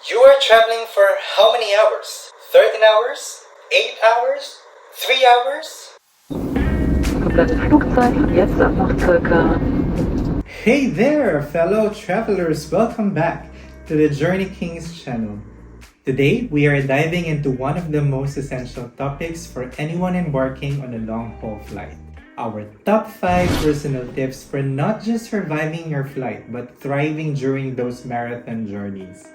You are traveling for how many hours? 13 hours? 8 hours? 3 hours? Das Flugzeug jetzt noch circa. Hey there, fellow travelers! Welcome back to the Journey Kings channel. Today, we are diving into one of the most essential topics for anyone embarking on a long-haul flight. Our top 5 personal tips for not just surviving your flight, but thriving during those marathon journeys.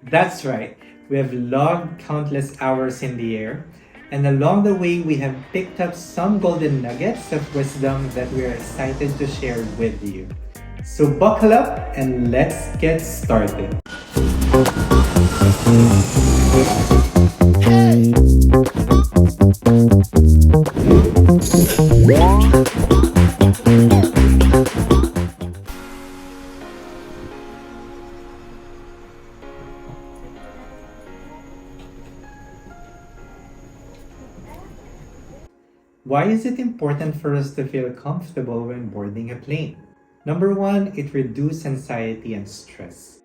That's right, we have logged countless hours in the air, and along the way, we have picked up some golden nuggets of wisdom that we are excited to share with you. So buckle up and let's get started. Why is it important for us to feel comfortable when boarding a plane? Number 1, it reduces anxiety and stress.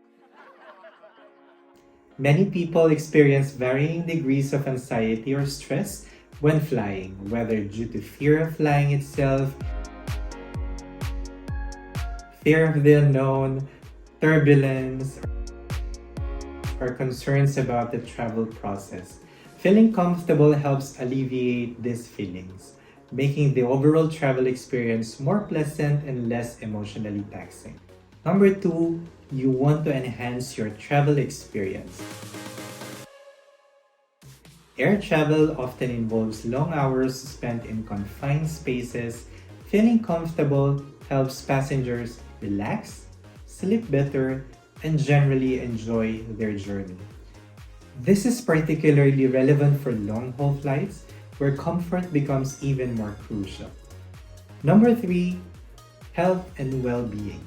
Many people experience varying degrees of anxiety or stress when flying, whether due to fear of flying itself, fear of the unknown, turbulence, or concerns about the travel process. Feeling comfortable helps alleviate these feelings, making the overall travel experience more pleasant and less emotionally taxing. Number 2, you want to enhance your travel experience. Air travel often involves long hours spent in confined spaces. Feeling comfortable helps passengers relax, sleep better, and generally enjoy their journey. This is particularly relevant for long-haul flights where comfort becomes even more crucial. Number 3, health and well-being.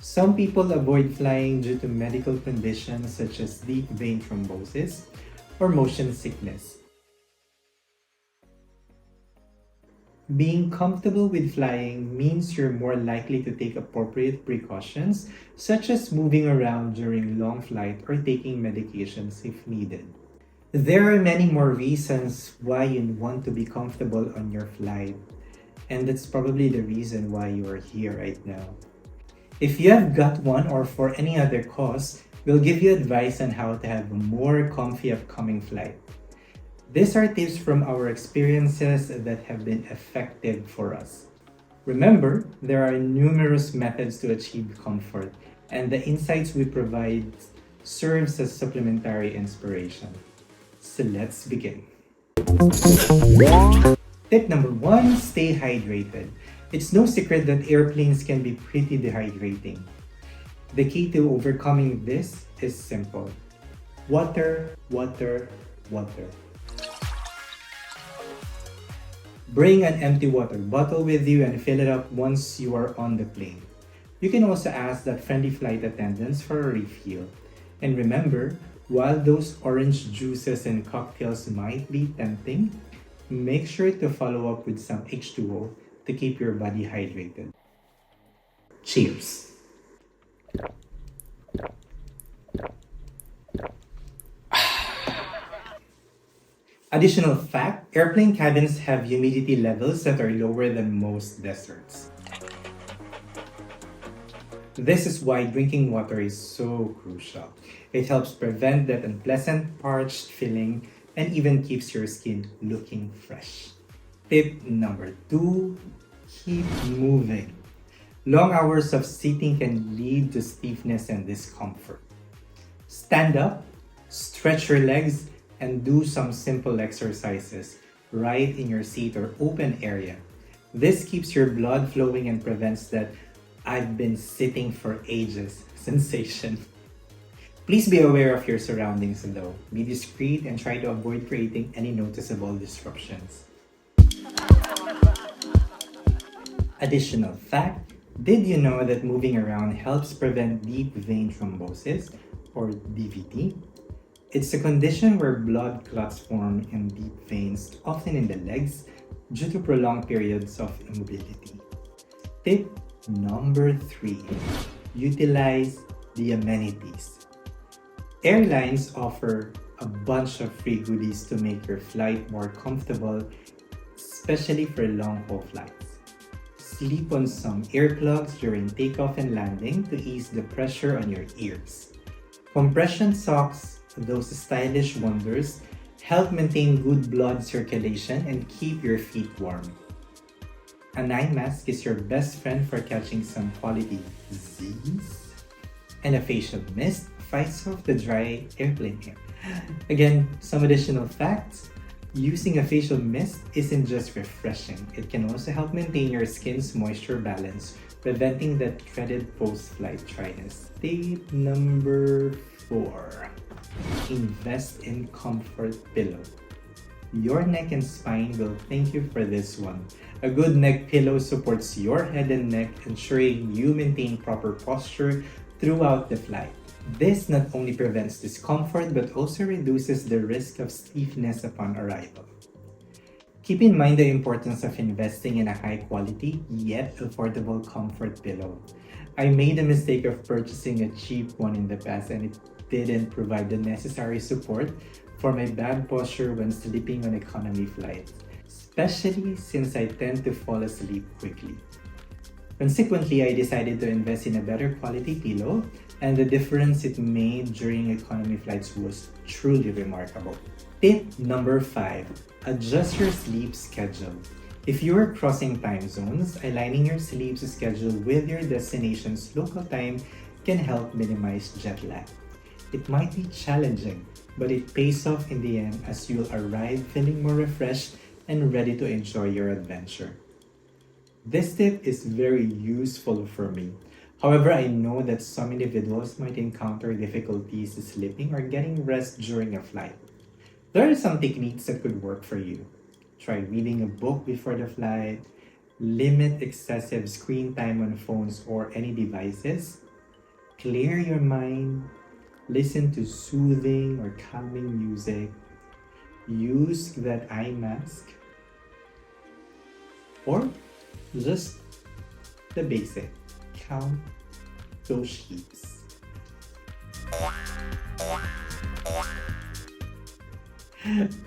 Some people avoid flying due to medical conditions such as deep vein thrombosis or motion sickness. Being comfortable with flying means you're more likely to take appropriate precautions, such as moving around during long flight or taking medications if needed. There are many more reasons why you want to be comfortable on your flight, and that's probably the reason why you are here right now. If you have got one or for any other cause, we'll give you advice on how to have a more comfy upcoming flight. These are tips from our experiences that have been effective for us. Remember, there are numerous methods to achieve comfort, and the insights we provide serves as supplementary inspiration. So let's begin. Tip number 1, stay hydrated. It's no secret that airplanes can be pretty dehydrating. The key to overcoming this is simple. Water, water, water. Bring an empty water bottle with you and fill it up once you are on the plane. You can also ask that friendly flight attendants for a refill. And remember, while those orange juices and cocktails might be tempting, make sure to follow up with some H2O to keep your body hydrated. Cheers! Additional fact, airplane cabins have humidity levels that are lower than most deserts. This is why drinking water is so crucial. It helps prevent that unpleasant parched feeling and even keeps your skin looking fresh. Tip number 2, keep moving. Long hours of sitting can lead to stiffness and discomfort. Stand up, stretch your legs, and do some simple exercises right in your seat or open area. This keeps your blood flowing and prevents that "I've been sitting for ages" sensation. Please be aware of your surroundings though. Be discreet and try to avoid creating any noticeable disruptions. Additional fact, did you know that moving around helps prevent deep vein thrombosis or DVT? It's a condition where blood clots form in deep veins, often in the legs, due to prolonged periods of immobility. Tip number 3, utilize the amenities. Airlines offer a bunch of free goodies to make your flight more comfortable, especially for long-haul flights. Sleep on some earplugs during takeoff and landing to ease the pressure on your ears. Compression socks, those stylish wonders, help maintain good blood circulation and keep your feet warm. An eye mask is your best friend for catching some quality Z's. And a facial mist fights off the dry airplane air. Again, some additional facts. Using a facial mist isn't just refreshing, it can also help maintain your skin's moisture balance, preventing that dreaded post-flight dryness. Tip number 4. Invest in comfort pillow. Your neck and spine will thank you for this one. A good neck pillow supports your head and neck, ensuring you maintain proper posture throughout the flight. This not only prevents discomfort but also reduces the risk of stiffness upon arrival. Keep in mind the importance of investing in a high quality yet affordable comfort pillow. I made the mistake of purchasing a cheap one in the past and it didn't provide the necessary support for my bad posture when sleeping on economy flights, especially since I tend to fall asleep quickly. Consequently, I decided to invest in a better quality pillow, and the difference it made during economy flights was truly remarkable. Tip number 5. Adjust your sleep schedule. If you are crossing time zones, aligning your sleep schedule with your destination's local time can help minimize jet lag. It might be challenging, but it pays off in the end as you'll arrive feeling more refreshed and ready to enjoy your adventure. This tip is very useful for me. However, I know that some individuals might encounter difficulties sleeping or getting rest during a flight. There are some techniques that could work for you. Try reading a book before the flight, limit excessive screen time on phones or any devices, clear your mind, listen to soothing or calming music, use that eye mask, or just the basic, count those sheeps.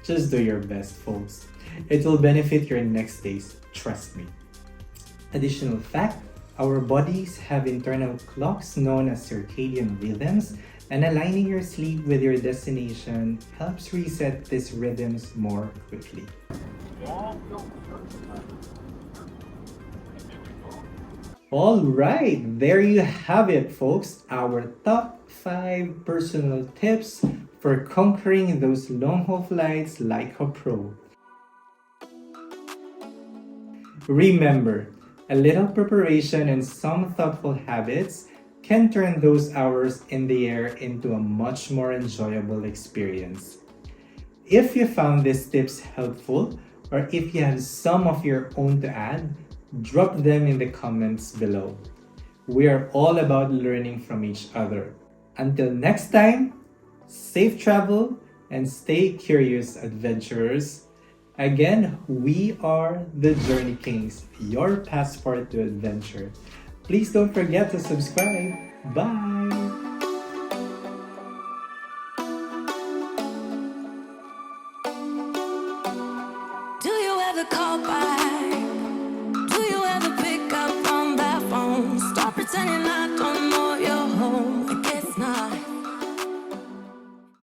Just do your best, folks. It will benefit your next days, trust me. Additional fact, our bodies have internal clocks known as circadian rhythms, and aligning your sleep with your destination helps reset these rhythms more quickly. Alright, there you have it, folks. Our top 5 personal tips for conquering those long-haul flights like a pro. Remember, a little preparation and some thoughtful habits can turn those hours in the air into a much more enjoyable experience. If you found these tips helpful, or if you have some of your own to add, drop them in the comments below. We are all about learning from each other. Until next time, safe travel and stay curious, adventurers. Again, we are the Journey Kings, your passport to adventure. Please don't forget to subscribe. Bye! Do you ever call by